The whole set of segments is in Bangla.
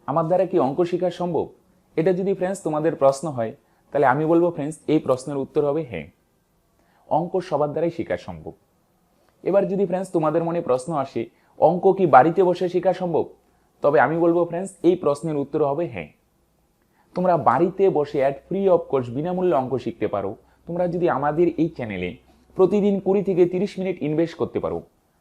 আমার দ্বারা কি অঙ্ক শেখা সম্ভব? এটা যদি ফ্রেন্ডস তোমাদের প্রশ্ন হয়, তাহলে আমি বলবো ফ্রেন্ডস এই প্রশ্নের উত্তর হবে হ্যাঁ, অঙ্ক সবার দ্বারাই শেখা সম্ভব। এবার যদি ফ্রেন্ডস তোমাদের মনে প্রশ্ন আসে অঙ্ক কি বাড়িতে বসে শেখা সম্ভব, তবে আমি বলবো ফ্রেন্ডস এই প্রশ্নের উত্তর হবে হ্যাঁ, তোমরা বাড়িতে বসে অ্যাট ফ্রি অফ কোর্স বিনামূল্যে অঙ্ক শিখতে পারো। তোমরা যদি আমাদের এই চ্যানেলে প্রতিদিন 20 থেকে 30 মিনিট ইনভেস্ট করতে পারো,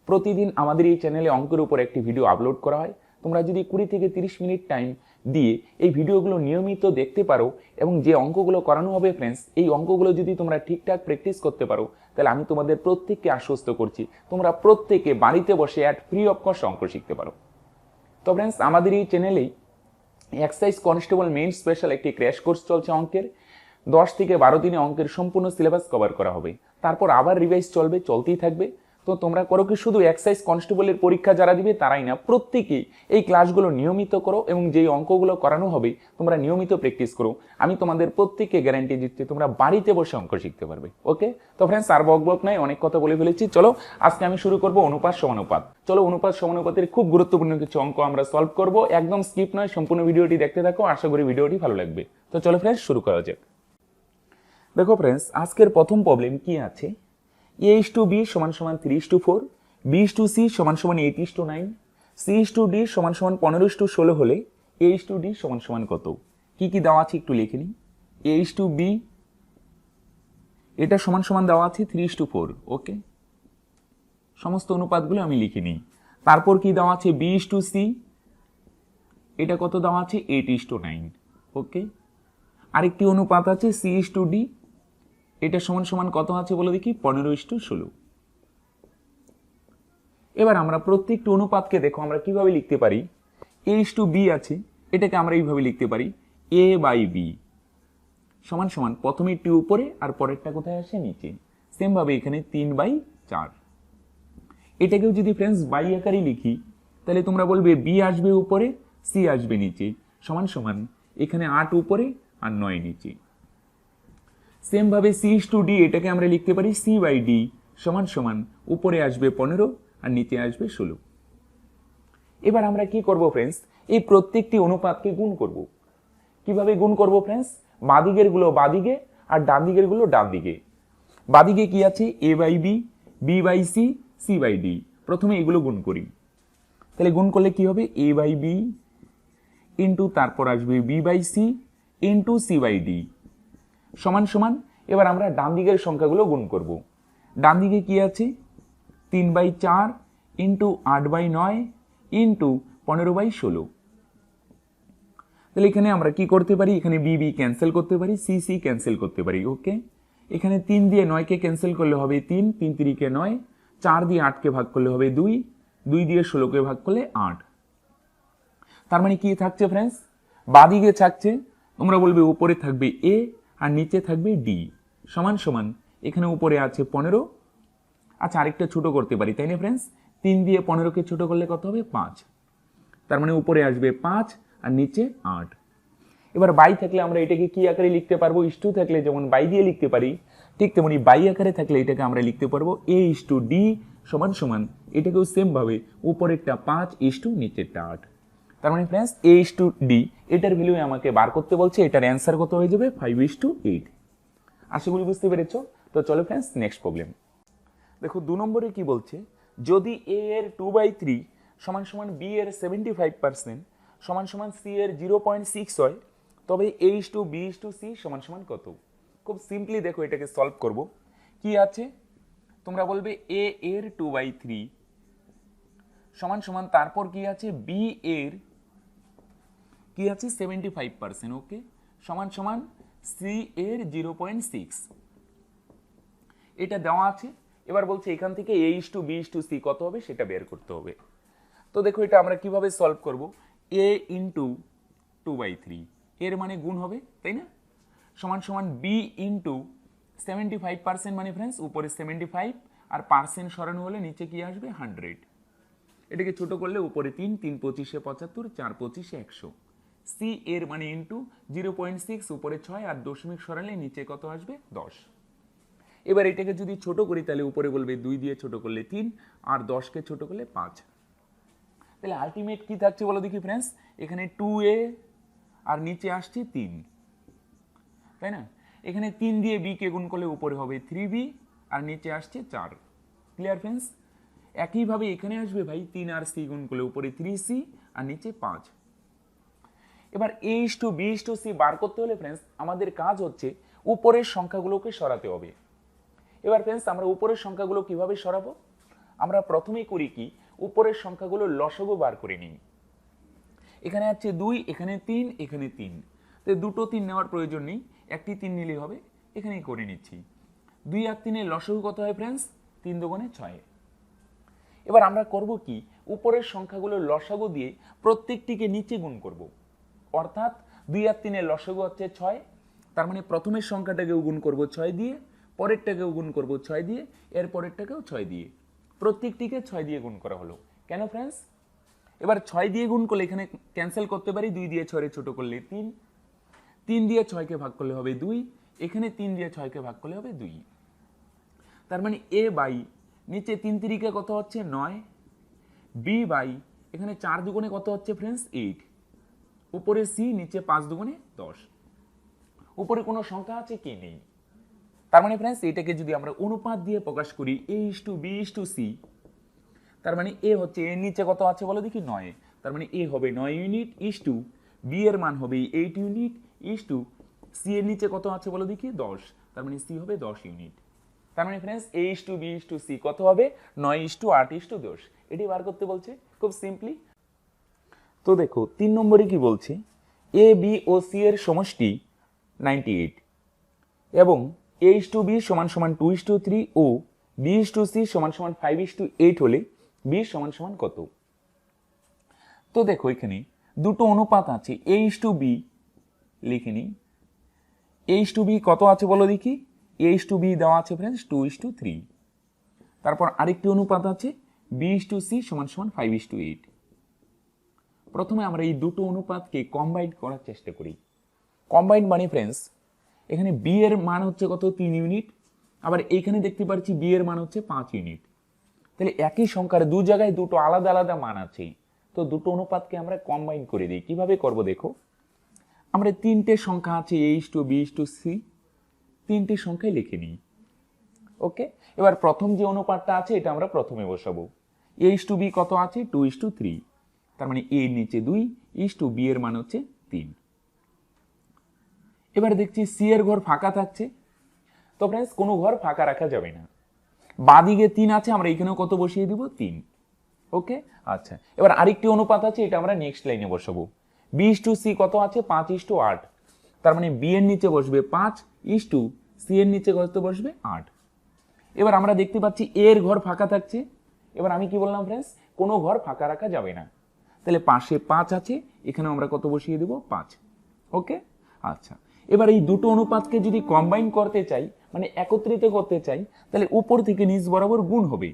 প্রতিদিন আমাদের এই চ্যানেলে অঙ্কের উপর একটি ভিডিও আপলোড করা হয়, তোমরা যদি 20 থেকে 30 মিনিট টাইম দিয়ে এই ভিডিওগুলো নিয়মিত দেখতে পারো এবং যে অঙ্কগুলো করানো হবে ফ্রেন্ডস, এই অঙ্কগুলো যদি তোমরা ঠিকঠাক প্র্যাকটিস করতে পারো, তাহলে আমি তোমাদের প্রত্যেককে আশ্বস্ত করছি তোমরা প্রত্যেকে বাড়িতে বসে অ্যাট ফ্রি অফ কস্ট অঙ্ক শিখতে পারো। তো ফ্রেন্ডস আমাদের এই চ্যানেলেই এক্সাইজ কনস্টেবল মেইন স্পেশাল একটি ক্র্যাশ কোর্স চলছে অঙ্কের। 10 থেকে 12 দিনে অঙ্কের সম্পূর্ণ সিলেবাস কভার করা হবে, তারপর আবার রিভাইজ চলতেই থাকবে। তো তোমরা করো কি, শুধু এক্সাইজ কনস্টেবলের পরীক্ষা যারা দিবে তারাই না, প্রত্যেকেই এই ক্লাসগুলো নিয়মিত করো এবং যেই অঙ্কগুলো করানো হবে তোমরা নিয়মিত প্র্যাকটিস করো। আমি তোমাদের প্রত্যেককে গ্যারান্টি দিচ্ছি তোমরা বাড়িতে বসে অঙ্ক শিখতে পারবে। ওকে, তো ফ্রেন্ডস আর বক নাই, অনেক কথা বলে ফেলেছি। চলো আজকে আমি শুরু করবো অনুপাত সমানুপাত। চলো অনুপাত সমানুপাতের খুব গুরুত্বপূর্ণ কিছু অঙ্ক আমরা সলভ করব, একদম স্কিপ নয়, সম্পূর্ণ ভিডিওটি দেখতে থাকো, আশা করি ভিডিওটি ভালো লাগবে। তো চলো ফ্রেন্ডস শুরু করা যাক। দেখো ফ্রেন্ডস আজকের প্রথম প্রবলেম কি আছে, a/b = 3:4, b/c = 8:9, c/d = 15:16 হলে a/d = কত? কি কি দেওয়া আছে একটু লিখে নিই। a/b এটা সমান দেওয়া আছে 3:4। ওকে, সমস্ত অনুপাতগুলো আমি লিখে নিই। তারপর কি দেওয়া আছে, b/c এটা কত দেওয়া আছে, 8:9। ওকে, আরেকটি অনুপাত আছে c/d, এটা সমান কত আছে বলে দেখি, 15:16। এবার আমরা প্রত্যেকটি অনুপাতকে দেখো আমরা কিভাবে লিখতে পারি। a/b আছে, এটাকে আমরা এইভাবে লিখতে পারি a/b সমান প্রথমেরটি উপরে আর পরেরটা কোথায় আসে, নিচে। সেম ভাবে এখানে 3/4। এটাকেও যদি ফ্রেন্ডস বাই আকারে লিখি, তাহলে তোমরা বলবে b আসবে উপরে, c আসবে নিচে, সমান এখানে 8 উপরে আর 9 নিচে। সেম ভাবে c/d এটাকে আমরা লিখতে পারি c/d সমান উপরে আসবে 15 আর নিচে আসবে 16। এবার আমরা কি করব ফ্রেন্ডস, এই প্রত্যেকটি অনুপাতকে গুণ করব। কিভাবে গুণ করব ফ্রেন্ডস, বাদিকের গুলো বাদিকে আর ডান দিকের গুলো ডান দিকে। বাদিকে কি আছে, a/b, b/c, c/d, প্রথমে এগুলো গুণ করি। তাহলে গুণ করলে কি হবে, a/b ইন্টু তারপর আসবে b/c ইন্টু c/d সমান। এবার আমরা ডান দিকের সংখ্যাগুলো গুণ করব। ডান দিকে কি আছে, 3/4 ইন্টু 8/9 ইন্টু 15/16। তাহলে এখানে আমরা কি করতে পারি, এখানে b ক্যান্সেল করতে পারি, c ক্যান্সেল করতে পারি। ওকে, এখানে 3 দিয়ে 9 কে ক্যান্সেল করলে হবে 3, 3 3 9, 4 দিয়ে 8 কে ভাগ করলে হবে 2, 2 দিয়ে 16 কে ভাগ করলে 8। তার মানে কি থাকছে ফ্রেন্ডস, বাদিকে থাকছে, তোমরা বলবে উপরে থাকবে a আর নিচে থাকবে d সমান এখানে উপরে আছে 15। আচ্ছা আরেকটা ছোট করতে পারি, তাই না ফ্রেন্ডস, 3 দিয়ে 15 কে ছোট করলে কত হবে, 5। তার মানে উপরে আসবে 5 আর নিচে 8। এবার বাই থাকলে আমরা এটাকে কি আকারে লিখতে পারবো, ইস্টু থাকলে যেমন বাই দিয়ে লিখতে পারি, ঠিক তেমনি বাই আকারে থাকলে এটাকে আমরা লিখতে পারবো a/d সমান এটাকেও সেম ভাবে উপরেরটা 5 ইস্টু নিচেরটা 8। তার মানে ফ্রেন্ডস a/d এটার ভ্যালু আমাকে বার করতে বলছে, এটার অ্যান্সার কত হয়ে যাবে, 5:8। আশা করি বুঝতে পেরেছো। তো চলো ফ্রেন্ডস নেক্সট প্রবলেম দেখো। 2 নম্বরে কি বলছে, যদি a এর 2/3 সমান b এর 75% সমান c এর 0.6 হয়, তবে a/b/c সমান কত? খুব সিম্পলি দেখো এটাকে সলভ করব। কি আছে, তোমরা বলবে a এর 2/3 সমান তারপর কি আছে, b এর কি আছে 75%। ওকে, সমান c এর 0.6 এটা দেওয়া আছে। এবার বলছে এখান থেকে a/b/c কত হবে সেটা বের করতে হবে। তো দেখো এটা আমরা কিভাবে সলভ করব, a ইন্টু 2/3 এর মানে গুণ হবে, তাই না, সমান b ইন্টু 75% মানে ফ্রেন্ডস উপরে 75 আর পার্সেন্ট সরানো হলে নিচে কি আসবে, 100। এটাকে ছোট করলে উপরে 3, 3 25 75, 4 25 100। c এর মানে ইন্টু 0.6 উপরে 6 আর দশমিক সরালে নিচে কত আসবে, 10। এবার এটাকে যদি ছোট করি তাহলে উপরে বলবে 2 দিয়ে ছোট করলে 3 আর 10 কে ছোট করলে 5। তাহলে আলটিমেট কি থাকছে বলো দেখি ফ্রেন্ডস, এখানে 2a আর নিচে আসছে 3, তাই না? এখানে 3 দিয়ে b কে গুণ করলে উপরে হবে 3b আর নিচে আসছে 4। Clear friends? একইভাবে এখানে আসবে ভাই 3 আর c গুণ করলে উপরে 3c আর নিচে 5। এবার a:b:c বার করতে হলে ফ্রেন্ডস আমাদের কাজ হচ্ছে উপরের সংখ্যাগুলোকে সরাতে হবে। এবার ফ্রেন্ডস আমরা উপরের সংখ্যাগুলো কিভাবে সরাবো? আমরা প্রথমেই করি কি, উপরের সংখ্যাগুলো লসাগু বার করে নিই। এখানে আছে 2, এখানে 3, এখানে 3, তো দুটো 3 নেওয়ার প্রয়োজন নেই, একটি 3 নিলেই হবে। এখানেই করে নিচ্ছি। 2 আর 3 এর লসাগু কত হয় ফ্রেন্ডস? 3 দুগুণে 6। এবার আমরা করব কি, উপরের সংখ্যাগুলো লসাগু দিয়ে প্রত্যেকটিকে নিচে গুণ করব। অর্থাৎ 2 আর 3 এর লসাগু হচ্ছে 6, তার মানে প্রথমের সংখ্যাটাকেও গুণ করব 6 দিয়ে, পরেরটাকেও গুণ করব 6 দিয়ে, এর পরেরটাকেও 6 দিয়ে, প্রত্যেকটিকে 6 দিয়ে গুণ করা হলো। কেন ফ্রেন্ডস? এবার 6 দিয়ে গুণ করলে এখানে ক্যান্সেল করতে পারি, 2 দিয়ে 6 ছোট করলে 3, 3 দিয়ে 6 কে ভাগ করলে হবে 2, এখানে 3 দিয়ে 6 কে ভাগ করলে হবে 2। তার মানে a বাই নিচে 3 তিরিকে কত হচ্ছে 9, b বাই এখানে 4 দুগুণে কত হচ্ছে ফ্রেন্ডস 8, উপরে c নিচে 5 দুগুণে 10। উপরে কোনো সংখ্যা আছে কি? নেই। তার মানে ফ্রেন্ডস এটাকে যদি আমরা অনুপাত দিয়ে প্রকাশ করি a:b:c, তার মানে a হচ্ছে এর নিচে কত আছে বলো দেখি 9, তার মানে a হবে 9 ইউনিট, b এর মান হবে 8 ইউনিট, c এর নিচে কত আছে বলো দেখি 10, তার মানে c হবে 10 ইউনিট। তার মানে ফ্রেন্ডস a:b:c কত হবে? 9:8:10। এটি বার করতে বলছে, খুব সিম্পলি। তো দেখো 3 নম্বরে কি বলছে, a b ও c এর সমষ্টি 98 এবং a:b = 2:3 ও b:c = 5:8 হলে b = কত? তো দেখো এখানে দুটো অনুপাত আছে, a:b লিখে নিই। a:b কত আছে বলো দেখি? a:b দেওয়া আছে ফ্রেন্ডস 2:3। তারপর আরেকটি অনুপাত আছে b:c = 5:8। প্রথমে আমরা এই দুটো অনুপাতকে কম্বাইন করার চেষ্টা করি। কম্বাইন মানে ফ্রেন্ডস এখানে b এর মান হচ্ছে কত? 3 ইউনিট, আবার এইখানে দেখতে পাচ্ছি b এর মান হচ্ছে 5 ইউনিট। তাহলে একই সংখ্যার দু জায়গায় দুটো আলাদা আলাদা মান আছে, তো দুটো অনুপাতকে আমরা কম্বাইন করে দিই। কিভাবে করব দেখো, আমরা 3টে সংখ্যা আছে a:b:c, 3টি সংখ্যায় লিখে নিই। ওকে, এবার প্রথম যে অনুপাতটা আছে এটা আমরা প্রথমে বসাবো। a:b কত আছে? 2:3, তার মানে a এর নিচে 2, b এর মান হচ্ছে 3। এবার দেখছি c এর ঘর ফাঁকা থাকছে, তো ফ্রেন্ডস কোনো ঘর ফাঁকা রাখা যাবে না। বাঁদিকে 3 আছে, আমরা এখানেও কত বসিয়ে দিব? 3। ওকে, আচ্ছা। এবার আরেকটি অনুপাত আছে, এটা আমরা নেক্সট লাইনে বসাবো। b:c কত আছে? 5:8, তার মানে b এর নিচে বসবে 5, c এর নিচে কত বসবে? 8। এবার আমরা দেখতে পাচ্ছি a এর ঘর ফাঁকা থাকছে। এবার আমি কি বললাম ফ্রেন্ডস, কোনো ঘর ফাঁকা রাখা যাবে না। তাহলে পাশে 5 আছে, এখানে আমরা কত বসিয়ে দেব? 5। ওকে, আচ্ছা। এবার এই দুটো অনুপাতকে যদি কম্বাইন করতে চাই, মানে একত্রিত করতে চাই, তাহলে উপর থেকে নিচ বরাবর গুণ হবে।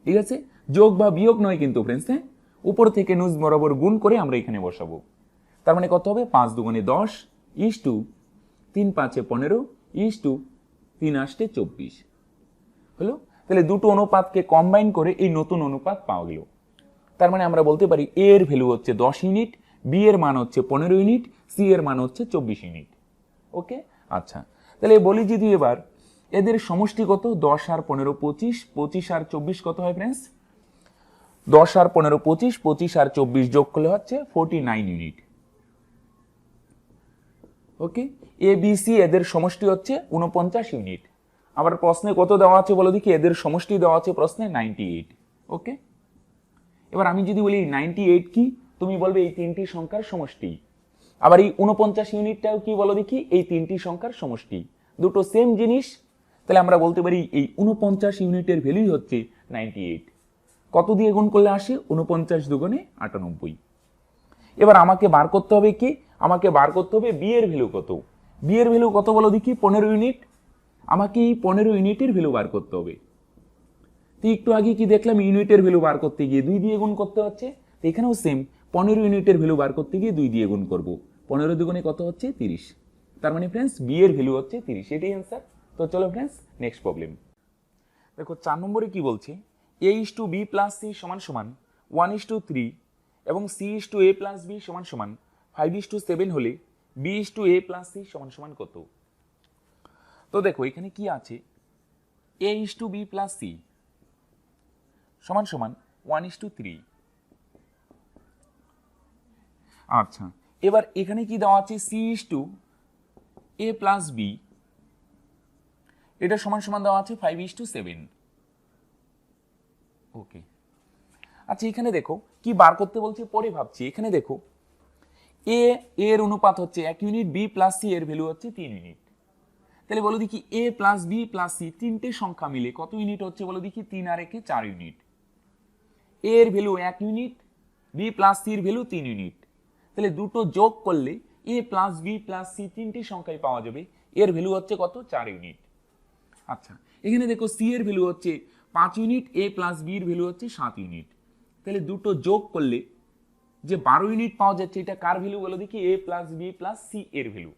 ঠিক আছে, যোগ বা বিয়োগ নয় কিন্তু ফ্রেন্ডস, হ্যাঁ, উপর থেকে নিচ বরাবর গুণ করে আমরা এখানে বসাবো। তার মানে কত হবে? 5 দুগুণে 10, 3 5 15, 3 8 24 হলো। তাহলে দুটো অনুপাতকে কম্বাইন করে এই নতুন অনুপাত পাওয়া গেল। তার মানে আমরা বলতে পারি a এর ভ্যালু হচ্ছে 10 ইউনিট, b এর মান হচ্ছে 15 ইউনিট, c এর মান হচ্ছে 24 ইউনিট। ওকে, আচ্ছা। তাহলে বলি যদি এবার এদের সমষ্টি কত? 10 আর 15 25, 25 আর 24 কত হয় ফ্রেন্ডস? 10 আর 15 25, 25 আর 24 যোগ করলে হচ্ছে 49 unit. Okay, a b c এদের সমষ্টি হচ্ছে 49 ইউনিট। আবার প্রশ্নে কত দেওয়া আছে বলো দেখি? এদের সমষ্টি দেওয়া আছে প্রশ্নে 98। ওকে, এবার আমি যদি বলি 98 কি, তুমি বলবে এই তিনটি সংখ্যার সমষ্টি। আবার এই 49 ইউনিটটাও কি বলো দেখি? এই তিনটি সংখ্যার সমষ্টি। দুটো সেম জিনিস, তাহলে আমরা বলতে পারি এই 49 ইউনিটের ভ্যালুই হচ্ছে 98। কত দিয়ে গুণ করলে আসে? 49 দুগুণে 98। এবার আমাকে বার করতে হবে কি? আমাকে বার করতে হবে বি এর ভ্যালু কত। বি এর ভ্যালু কত বলো দেখি? 15 ইউনিট। আমাকে এই 15 ইউনিটের ভ্যালু বার করতে হবে। তো একটু আগে কি দেখলাম? ইউনিটের ভ্যালু বার করতে গিয়ে 2 দিয়ে গুণ করতে হচ্ছে। তো এখানেও সেম, 15 ইউনিটের ভ্যালু বার করতে গিয়ে 2 দিয়ে গুণ করব। 15 দুগুণে কত হচ্ছে? 30। তার মানে ফ্রেন্ডস বি এর ভ্যালু হচ্ছে 30। এটাই অ্যান্সার। তো চলো ফ্রেন্ডস নেক্সট প্রবলেম দেখো। 4 নম্বরে কি বলছে? a:b + c = 1:3 এবং C:A+B সমান সমান 5:7 হলে B:A+C সমান সমান কত? তো দেখো এখানে কি আছে, A:B+C সমান সমান 1:3। আচ্ছা, এবার এখানে কি দেওয়া আছে, C:A+B এটা সমান সমান দেওয়া আছে 5:7। ওকে, আচ্ছা এখানে দেখো কি বার করতে বলছে, পরে ভাবছি। এখানে দেখো এ এর অনুপাত হচ্ছে 1 ইউনিট, বি প্লাস সি এর ভ্যালু হচ্ছে 3 ইউনিট। তাহলে বলো দেখি এ প্লাস বি প্লাস সি তিনটে সংখ্যা মিলে কত ইউনিট হচ্ছে, বলো দেখি। 3 আর 1 4 ইউনিট। এ এর value 1 unit, B plus C এর ভ্যালু 3 ইউনিট। তাহলে দুটো যোগ করলে A plus B plus C তিনটি সংখ্যায় পাওয়া যাবে, এর ভ্যালু হচ্ছে কত, 4 ইউনিট। আচ্ছা, এখানে দেখো সি এর ভ্যালু হচ্ছে 5 ইউনিট, এ প্লাস বি এর ভ্যালু হচ্ছে 7 ইউনিট। তাহলে দুটো যোগ করলে যে 12 ইউনিট পাওয়া যাচ্ছে, এটা কার ভ্যালু বলো দেখি, এ প্লাস বি প্লাস সি এর ভ্যালু।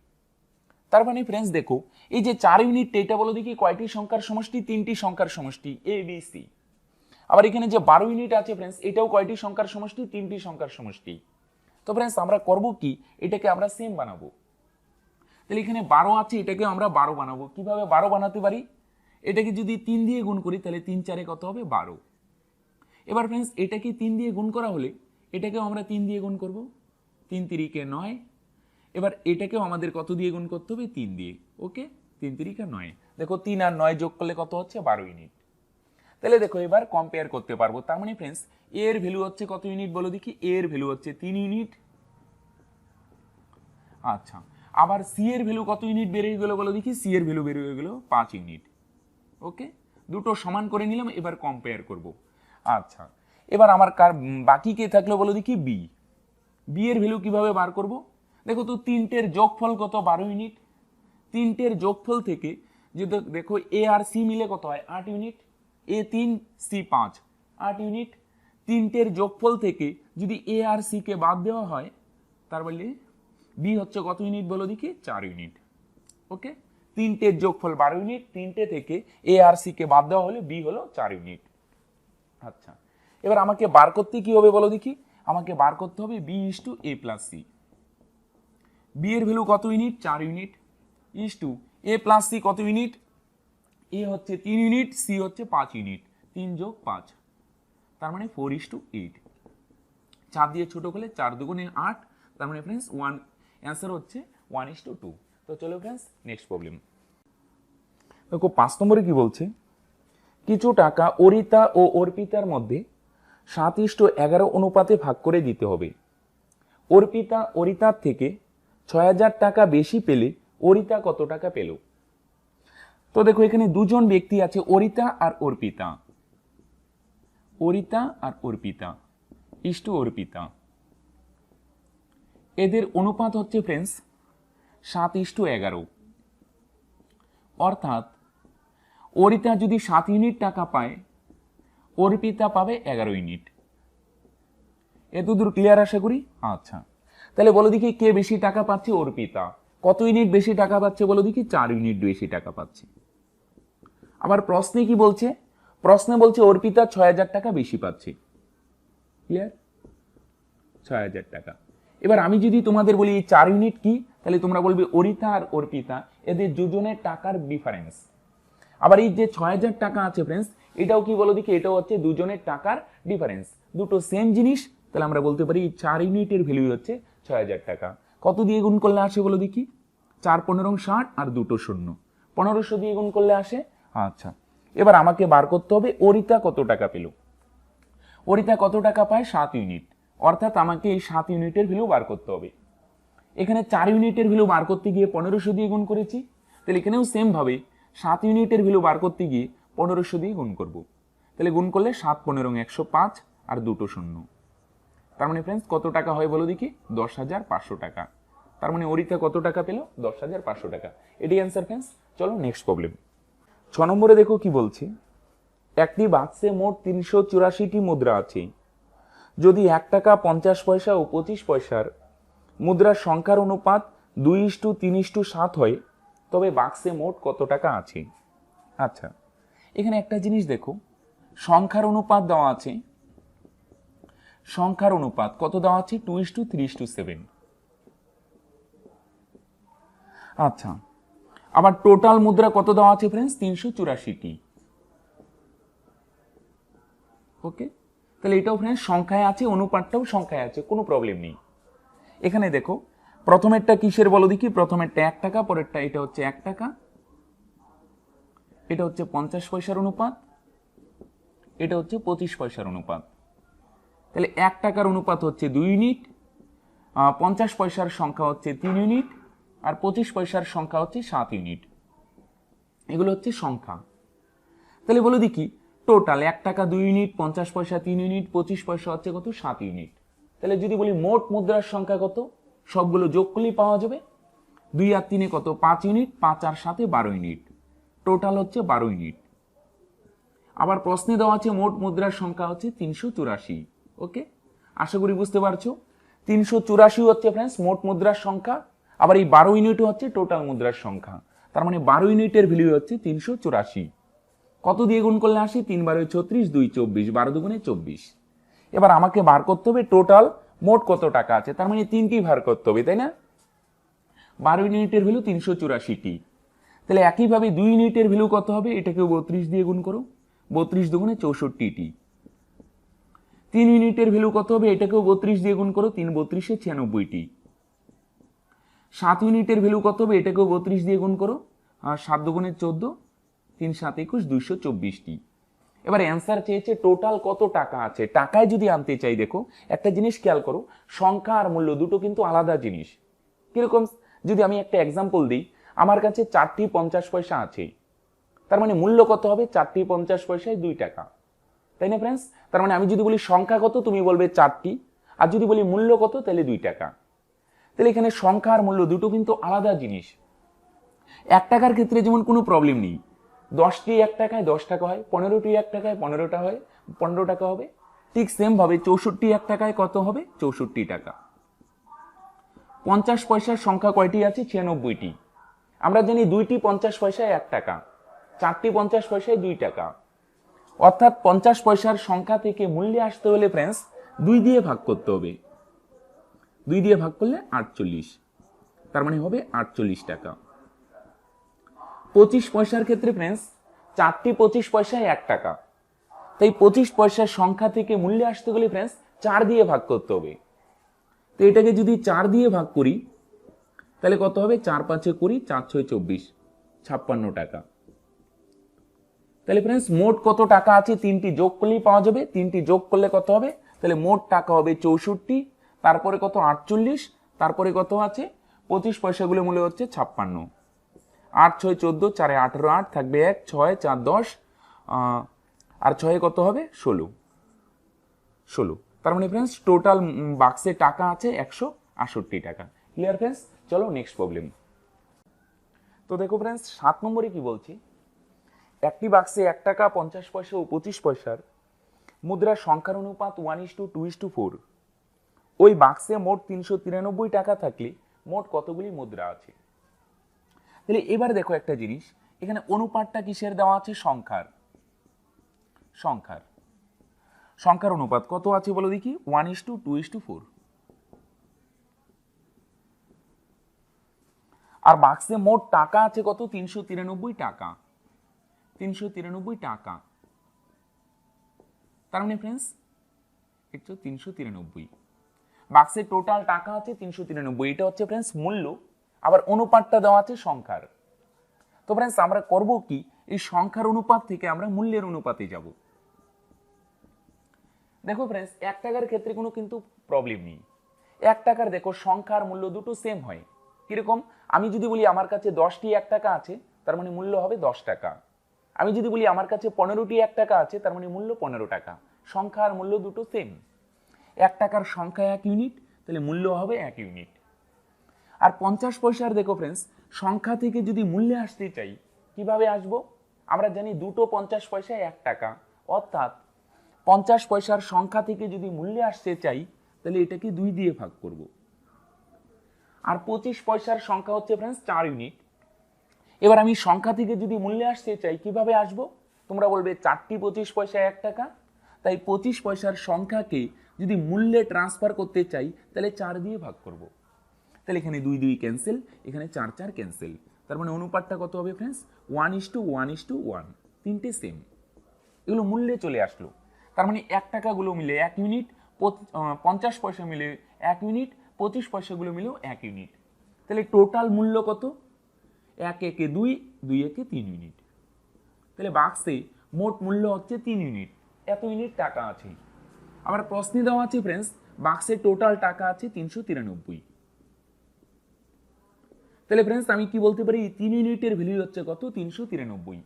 তার মানে ফ্রেন্ডস দেখো এই যে 4 ইউনিট, এটা বলো দেখি কয়টি সংখ্যার সমষ্টি, 3টি সংখ্যার সমষ্টি, এ বি সি। আবার এখানে যে 12 ইউনিট আছে ফ্রেন্ডস, এটাও কয়টি সংখ্যার সমষ্টি, 3টি সংখ্যার সমষ্টি। তো ফ্রেন্ডস আমরা করব কি, এটাকে আমরা সেম বানাবো। তাহলে এখানে 12 আছে, এটাকে আমরা 12 বানাবো। কিভাবে 12 বানাতে পারি, এটাকে যদি 3 দিয়ে গুণ করি তাহলে 3 4 কত হবে, 12। এবার ফ্রেন্ডস এটাকে 3 দিয়ে গুণ করা হলে এটাকেও আমরা 3 দিয়ে গুণ করব, 3 3 9। এবার এটাকেও আমাদের কত দিয়ে গুণ করতে হবে, 3 দিয়ে। ওকে, 3 3 9। দেখো 3 আর 9 যোগ করলে কত হচ্ছে, 12 ইউনিট। তাহলে দেখো এবার কম্পেয়ার করতে পারবো। তার মানে ফ্রেন্ডস এর ভ্যালু হচ্ছে কত ইউনিট বলো দেখি, এর ভ্যালু হচ্ছে 3 ইউনিট। আচ্ছা, আবার সি এর ভ্যালু কত ইউনিট বের হয়ে গেল বলো দেখি, সি এর ভ্যালু বের হয়ে গেল 5 ইউনিট। ওকে, দুটো সমান করে নিলাম, এবার কম্পেয়ার করব। আচ্ছা, এবার আমার বাকি কে থাকলো বলো দেখি, বি। বি এর ভ্যালু কিভাবে বার করব, দেখো তো তিনটের যোগফল কত, 12 ইউনিট। তিনটের যোগফল থেকে যদি দেখো এ আর সি মিলে কত হয়, 8 ইউনিট। এ 3 সি 5, 8 ইউনিট। তিনটের যোগফল থেকে যদি এ আর সি কে বাদ দেওয়া হয়, তার বলে বি হচ্ছে কত ইউনিট বলো দেখি, 4 ইউনিট। ওকে, তিনটের যোগফল 12 ইউনিট, তিনটে থেকে এ আর সি কে বাদ দেওয়া হলে বি হলো 4 ইউনিট। আচ্ছা, এবার আমাকে বার করতে কি হবে বলো দেখি, আমাকে বার করতে হবে B:A প্লাস সি। বি এর ভ্যালু কত unit, 4 unit, A plus C কত ইউনিট, এ হচ্ছে 3 ইউনিট, সি হচ্ছে 5 ইউনিট। 3 যোগ 5, তার মানে 4:8। 4 দিয়ে ছোট করলে 4 দুগুণে 8, তার মানে ফ্রেন্ডস অ্যান্সার হচ্ছে 1:2। তো চলো ফ্রেন্ডস নেক্সট প্রবলেম দেখো। 5 নম্বরে কি বলছে, কিছু টাকা অরিতা ও অর্পিতার মধ্যে 7:11 অনুপাতে ভাগ করে দিতে হবে। অর্পিতা অরিতার থেকে 6,000 টাকা বেশি পেলে অরিতা কত টাকা পেল? তো দেখো এখানে দুজন ব্যক্তি আছে, অরিতা আর অর্পিতা। অরিতা আর অর্পিতা অর্পিতা, এদের অনুপাত হচ্ছে ফ্রেন্ডস 7:11। অর্থাৎ অরিতা যদি 7 ইউনিট টাকা পায়, অর্পিতা পাবে 11 ইউনিট। এতদূর ক্লিয়ার আশা করি। আচ্ছা, তাহলে বলো দেখি কে বেশি টাকা পাচ্ছে, অর্পিতা। কত ইউনিট বেশি টাকা পাচ্ছে বলো দেখি, 4 ইউনিট বেশি টাকা পাচ্ছে। আবার প্রশ্নে কি বলছে, প্রশ্নে বলছে অর্পিতা 6,000 টাকা বেশি পাচ্ছে। ক্লিয়ার, 6,000 টাকা। এবার আমি যদি তোমাদের বলি 4 ইউনিট কি, তাহলে তোমরা বলবে অরিতা আর অর্পিতা এদের দুজনের টাকার ডিফারেন্স। আবার এই যে 6,000 টাকা আছে ফ্রেন্ডস, এটাও কি বলো দেখি, এটাও হচ্ছে দুজনের টাকার ডিফারেন্স। দুটো সেম জিনিস, তাহলে আমরা বলতে পারি 4 ইউনিটের ভ্যালু হচ্ছে 6,000 টাকা। কত দিয়ে গুণ করলে আসে বলো দেখি, 4 15 60 আর দুটো শূন্য, 1500 দিয়ে গুণ করলে আসে। আচ্ছা, এবার আমাকে বার করতে হবে অরিতা কত টাকা পেল। অরিতা কত টাকা পায়, 7 ইউনিট। অর্থাৎ আমাকে এই 7 ইউনিটের ভ্যালু বার করতে হবে। এখানে 4 ইউনিটের ভ্যালু বার করতে গিয়ে 1500 দিয়ে গুণ করেছি, তাহলে এখানেও সেম ভাবে 7 ইউনিটের ভ্যালু বার করতে গিয়ে 1500 দিয়ে গুণ করব। তাহলে গুণ করলে 7 15 105 আর দুটো শূন্য, তার মানে ফ্রেন্ডস কত টাকা হয় বলো দেখি, 10,500 টাকা। তার মানে অরিতা কত টাকা পেল, 10,500 টাকা। এটি অ্যান্সার ফ্রেন্ডস। চলো নেক্সট প্রবলেম। 6 নম্বরে দেখো কি বলছে, একটি বাক্সে মোট 384টি মুদ্রা আছে। যদি 1 টাকা 50 পয়সা ও 25 পয়সার মুদ্রার সংখ্যার অনুপাত 2:3:7 হয়, তবে বাক্সে মোট কত টাকা আছে? আচ্ছা, এখানে একটা জিনিস দেখো, সংখ্যার অনুপাত দেওয়া আছে, সংখ্যার অনুপাত কত দেওয়া আছে 2:3:7। আচ্ছা, আবার টোটাল মুদ্রা কত দেওয়া আছে ফ্রেন্ডস 384টি। ওকে, তাহলে এটাও ফ্রেন্ডস সংখ্যায় আছে, অনুপাতটাও সংখ্যায় আছে, কোনো প্রবলেম নেই। এখানে দেখো প্রথমেরটা কিসের বলো দেখি, প্রথমেরটা 1 টাকা, পরেরটা এটা হচ্ছে 1 টাকা, এটা হচ্ছে 50 পয়সার অনুপাত, এটা হচ্ছে 25 পয়সার অনুপাত। তাহলে 1 টাকার অনুপাত হচ্ছে 2 ইউনিট, 50 পয়সার সংখ্যা হচ্ছে 3 ইউনিট, আর 25 পয়সার সংখ্যা হচ্ছে 7 ইউনিট। এগুলো হচ্ছে সংখ্যা। তাহলে বলো দেখি টোটাল 1 টাকা 2 ইউনিট, 50 পয়সা 3 ইউনিট, 25 পয়সা হচ্ছে কত 7 ইউনিট। তাহলে যদি বলি মোট মুদ্রার সংখ্যা কত, সবগুলো যোগ করলেই পাওয়া যাবে। 2 আর 3 কত 5 ইউনিট, 5 আর 7 12 ইউনিট, টোটাল হচ্ছে 12 ইউনিট। আবার প্রশ্নে দেওয়া আছে মোট মুদ্রার সংখ্যা হচ্ছে 384। ওকে, আশা করি বুঝতে পারছো। 384 হচ্ছে ফ্রেন্ডস মোট মুদ্রার সংখ্যা, আবার এই 12 ইউনিটও হচ্ছে টোটাল মুদ্রার সংখ্যা। তার মানে 12 ইউনিটের ভ্যালু হচ্ছে 384। কত দিয়ে গুণ করলে আসে, 3 12 36, 2 24, 12 দুগুণে 24। এবার আমাকে বার করতে হবে টোটাল মোট কত টাকা আছে, তার মানে 3টি বার করতে হবে, তাই না? 12 ইউনিটের ভ্যালু 384টি। তাহলে একইভাবে 2 ইউনিটের ভ্যালু কত হবে, এটাকে 32 দিয়ে গুণ করো, 32 দুগুণে 64টি। 3 ইউনিটের ভ্যালু কত হবে, এটাকেও 32 দিয়ে গুণ করো, 3 32 96টি। 7 ইউনিটের ভ্যালু কত হবে, এটাকেও 32 দিয়ে গুণ করো, আর 7 দুগুণে 14, 3 7 21 224টি। এবার অ্যান্সার চেয়েছে টোটাল কত টাকা আছে। টাকায় যদি আনতে চাই, দেখো একটা জিনিস খেয়াল করো, সংখ্যা আর মূল্য দুটো কিন্তু আলাদা জিনিস। কিরকম, যদি আমি একটা এক্সাম্পল দিই, আমার কাছে 4টি 50 পয়সা আছে, তার মানে মূল্য কত হবে, 4টি 50 পয়সায় 2 টাকা, তাই না ফ্রেন্ডস? তার মানে আমি যদি বলি সংখ্যা কত, তুমি বলবে 4টি, আর যদি বলি মূল্য কত, তাহলে 2 টাকা। তাহলে এখানে সংখ্যা আর মূল্য দুটো কিন্তু আলাদা জিনিস। 1 টাকার ক্ষেত্রে যেমন কোনো প্রবলেম নেই, 10টি 1 টাকায় 10 টাকা হয়, 15টি 1 টাকায় 15টা হয়, 15 টাকা হবে। ঠিক সেম ভাবে 64 1 টাকায় কত হবে, 64 টাকা। 50 পয়সার সংখ্যা কয়টি আছে, 96টি। আমরা জানি 2টি 50 পয়সায় 1 টাকা, 4টি 50 পয়সায় 2 টাকা। অর্থাৎ 50 পয়সার সংখ্যা থেকে মূল্যে আসতে হলে ফ্রেন্ডস 2 দিয়ে ভাগ করতে হবে। 2 দিয়ে ভাগ করলে 48, তার মানে হবে 48 টাকা। 25 পয়সার ক্ষেত্রে ফ্রেন্ডস 4টি 25 পয়সায় 1 টাকা, তাই 25 পয়সার সংখ্যা থেকে মূল্যে আসতে গেলে ফ্রেন্ডস 4 দিয়ে ভাগ করতে হবে। তো এটাকে যদি 4 দিয়ে ভাগ করি, তাহলে কত হবে, 4 5 20, 4 6 24, 56 টাকা। তাহলে ফ্রেন্ডস মোট কত টাকা আছে, 3টি যোগ করলেই পাওয়া যাবে। 3টি যোগ করলে কত হবে, তাহলে মোট টাকা হবে 64, তারপরে কত 48, তারপরে কত আছে 25 পয়সাগুলো মূল্য হচ্ছে 56। 8 6 14, 4 18, 8 থাকবে 1, 6 4 10, আর 6 কত হবে 16। তার মানে ফ্রেন্ডস টোটাল বাক্সে টাকা আছে 168 টাকা। Clear friends? চলো নেক্সট প্রবলেম। তো দেখো ফ্রেন্ডস 7 নম্বরে কি বলছি, একটি বাক্সে 1 টাকা 50 পয়সা ও 25 পয়সার মুদ্রার সংখ্যার অনুপাত 1:2:4। ওই বাক্সে মোট 393 টাকা থাকলে মোট কতগুলি মুদ্রা আছে। তাহলে এবার দেখো একটা জিনিস, এখানে অনুপাতটা কিসের দেওয়া আছে, সংখ্যার অনুপাত কত আছে বলো দেখি, 1:2:4। আর বাক্সে মোট টাকা আছে কত, 393 টাকা। 393 টাকা, তার মানে ফ্রেন্ডস 393 বাক্সে টোটাল টাকা আছে 393। এটা হচ্ছে ফ্রেন্ডস মূল্য, আবার অনুপাতটা দেওয়া আছে সংখ্যার। তো ফ্রেন্ডস আমরা করব কি, এই সংখ্যার অনুপাত থেকে আমরা মূল্যের অনুপাতে যাব। দেখো ফ্রেন্ডস 1 টাকার ক্ষেত্রে কোনো কিন্তু প্রবলেম নেই। 1 টাকার দেখো সংখ্যা আর মূল্য দুটো সেম হয়। কিরকম, আমি যদি বলি আমার কাছে 10টি 1 টাকা আছে, তার মানে মূল্য হবে 10 টাকা। আমি যদি বলি আমার কাছে 15টি 1 টাকা আছে, তার মানে মূল্য 15 টাকা। সংখ্যা আর মূল্য দুটো সেম। 1 টাকার সংখ্যা 1 ইউনিট, তাহলে মূল্য হবে 1 ইউনিট। আর 50 পয়সার দেখো ফ্রেন্ডস সংখ্যা থেকে যদি মূল্যে আসতে চাই, কিভাবে আসবো, আমরা জানি দুটো 50 পয়সায় 1 টাকা, অর্থাৎ 50 পয়সার সংখ্যা থেকে যদি মূল্যে আসতে চাই, তাহলে এটাকে 2 দিয়ে ভাগ করব। আর 25 পয়সার সংখ্যা হচ্ছে ফ্রেন্ডস 4 ইউনিট। এবার আমি সংখ্যা থেকে যদি মূল্যে আসতে চাই, কিভাবে আসবো, তোমরা বলবে 4টি 25 পয়সায় 1 টাকা, তাই 25 পয়সার সংখ্যাকে যদি মূল্যে ট্রান্সফার করতে চাই তাহলে 4 দিয়ে ভাগ করব। তাহলে এখানে 2 2 ক্যান্সেল, এখানে 4 4 ক্যান্সেল। তার মানে অনুপাতটা কত হবে ফ্রেন্ডস? 1:1:1, তিনটে সেম। এগুলো মূল্যে চলে আসলো। তার মানে 1 টাকাগুলো মিলে 1 ইউনিট, 50 পয়সা মিলে 1 ইউনিট, 25 পয়সাগুলো মিলেও 1 ইউনিট। তাহলে টোটাল মূল্য কত? 1 একে 2, 2 একে 3 ইউনিট। তাহলে বাক্সে মোট মূল্য হচ্ছে 3 ইউনিট। এত ইউনিট টাকা আছে। আবার প্রশ্নে দেওয়া আছে ফ্রেন্ডস বাক্সে টোটাল টাকা আছে 393। তাহলে ফ্রেন্ডস আমি কি বলতে পারি? 3 ইউনিটের ভ্যালু হচ্ছে কত? 393।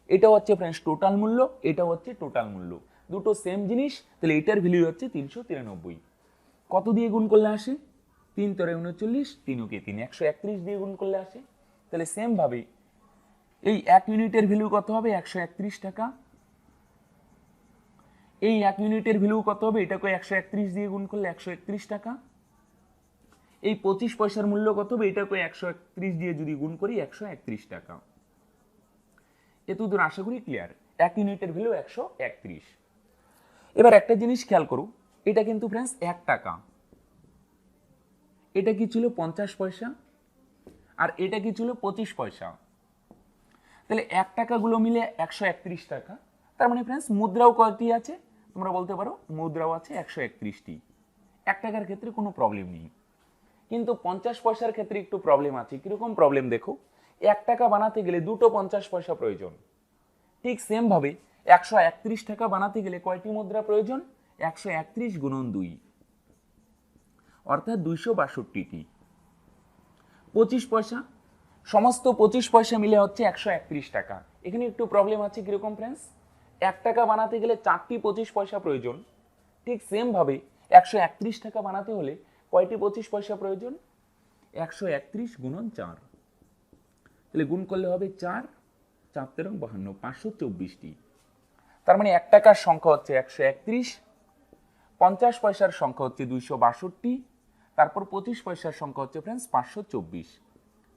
এটা হচ্ছে ফ্রেন্ডস টোটাল মূল্য, এটা হচ্ছে টোটাল মূল্য, দুটো সেম জিনিস। তাহলে এটার ভ্যালু হচ্ছে 393। কত দিয়ে গুণ করলে আসে? 3 × 39, 3 কে 3, 131 দিয়ে গুণ করলে আসে। তাহলে সেম ভাবে এই 1 ইউনিটের ভ্যালু কত হবে? 131 টাকা। এই 1 ইউনিটের ভ্যালু কত হবে? এটাকে 131 দিয়ে গুণ করলে 131 টাকা। এই 25 পয়সার মূল্য কত হবে? এটাকে 131 দিয়ে যদি গুণ করি 131 টাকা। এতদূর আশা করি ক্লিয়ার। 1 ইউনিটের ভ্যালু 131। এবার একটা জিনিস খেয়াল করো, এটা কিন্তু ফ্রেন্ডস 1 টাকা। এটা কি ছিল? 50 পয়সা। আর এটা কি ছিল? 25 পয়সা। তাহলে 1 টাকাগুলো মিলে 131 টাকা। তার মানে ফ্রেন্ডস মুদ্রাও কয়টি আছে? তোমরা বলতে পারো মুদ্রাও আছে 131টি। 1 টাকার ক্ষেত্রে কোনো প্রবলেম নেই, কিন্তু 50 পয়সার ক্ষেত্রে একটু প্রবলেম আছে। কিরকম প্রবলেম দেখো, 1 টাকা বানাতে গেলে দুটো 50 পয়সা প্রয়োজন। ঠিক সেম ভাবে 131 টাকা বানাতে গেলে কয়টি মুদ্রা প্রয়োজন? 131 × 2, অর্থাৎ 262টি। 25 পয়সা, সমস্ত 25 পয়সা মিলে হচ্ছে 131 টাকা। এখানে একটু প্রবলেম আছে। কিরকম ফ্রেন্ডস? 1 টাকা বানাতে গেলে 4টি 25 পয়সা প্রয়োজন। ঠিক সেম ভাবে 131 টাকা বানাতে হলে কয়টি 25 পয়সা প্রয়োজন? 131 × 4। তাহলে গুণ করলে হবে 4, 4 × 52, 524টি। তার মানে 1 টাকার সংখ্যা হচ্ছে 131, 50 পয়সার সংখ্যা হচ্ছে 262, তারপর 25 পয়সার সংখ্যা হচ্ছে ফ্রেন্ডস 524।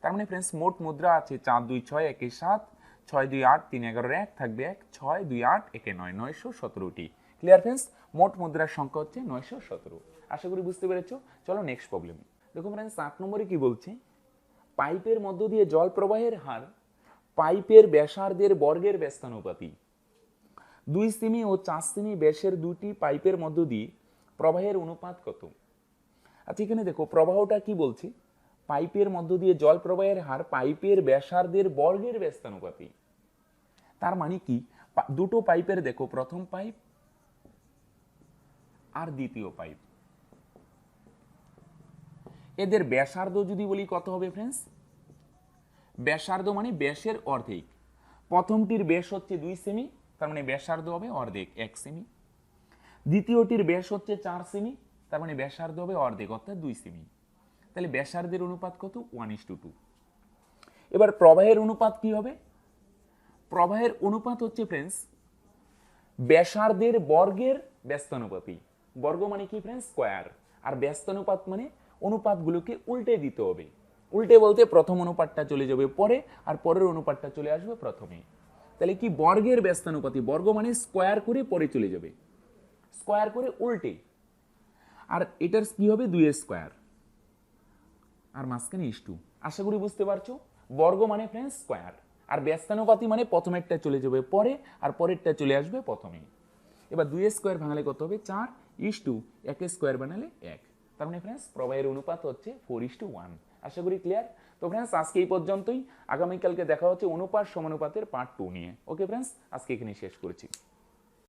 তার মানে ফ্রেন্ডস মোট মুদ্রা আছে 4 2 6 1 7, 6 2 8 3 11 1 থাকবে 1, 6 2 8 1 9, 917টি। Clear friends? মোট মুদ্রার সংখ্যা হচ্ছে 917। আশা করি বুঝতে পেরেছো। চলো নেক্সট প্রবলেম দেখো ফ্রেন্ডস। 8 নম্বরে কি বলছে? পাইপের মধ্য দিয়ে জল প্রবাহের হার পাইপের ব্যাসার্ধের বর্গের ব্যস্তানুপাতি। 2 সেমি ও 4 সেমি ব্যাসের দুটি পাইপের মধ্য দিয়ে প্রবাহের অনুপাত কত? আচ্ছা এখানে দেখো প্রবাহটা কি বলছে? পাইপের মধ্য দিয়ে জল প্রবাহের হার পাইপের ব্যাসার্ধের বর্গের ব্যস্তানুপাতি। তার মানে কি? দুটো পাইপের দেখো, প্রথম পাইপ আর দ্বিতীয় পাইপ, এদের ব্যাসার্ধ যদি বলি কত হবে ফ্রেন্ডস? ব্যাসার্ধ মানে ব্যাসের অর্ধেক। প্রথমটির ব্যাস হচ্ছে 2 সেমি, তার মানে ব্যাসার্ধ হবে অর্ধেক, 1 সেমি। দ্বিতীয়টির ব্যাস হচ্ছে 4 সেমি, তার মানে ব্যাসার্ধ হবে অর্ধেক, অর্থাৎ 2 সেমি। তাহলে ব্যাসার্ধের অনুপাত কত? 1:2। এবার প্রবাহের অনুপাত কি হবে? প্রবাহের অনুপাত হচ্ছে ফ্রেন্ডস ব্যাসার্ধের বর্গের ব্যস্তানুপাতি। বর্গ মানে কি ফ্রেন্ডস? স্কয়ার। আর ব্যস্তানুপাত মানে অনুপাতগুলোকে উল্টে দিতে হবে। উল্টে বলতে প্রথম অনুপাতটা চলে যাবে পরে, আর পরের অনুপাতটা চলে আসবে প্রথমে। তাহলে কি? বর্গের ব্যস্তানুপাতি। বর্গ মানে স্কয়ার করে পরে চলে যাবে, স্কয়ার করে উল্টে। আর এটার কি হবে? 2 স্কয়ার, আর মাঝখানে ইস্টু। আশা করি বুঝতে পারছো। বর্গ মানে ফ্রেন্ডস স্কয়ার, আর ব্যস্তানুপাতি মানে প্রথমেরটা চলে যাবে পরে, আর পরেরটা চলে আসবে প্রথমে। এবার 2 স্কয়ার ভাঙলে কত হবে? 4, 1 স্কয়ার বানালে 1। তার মানে ফ্রেন্ডস প্রবাহের অনুপাত হচ্ছে 4:1। আশা করি ক্লিয়ার। তো ফ্রেন্ডস আজকে এই পর্যন্তই। আগামীকালকে দেখা হচ্ছে অনুপাত সমানুপাতের পার্ট 2 নিয়ে। ওকে ফ্রেন্ডস, আজকে এখানে শেষ করছি।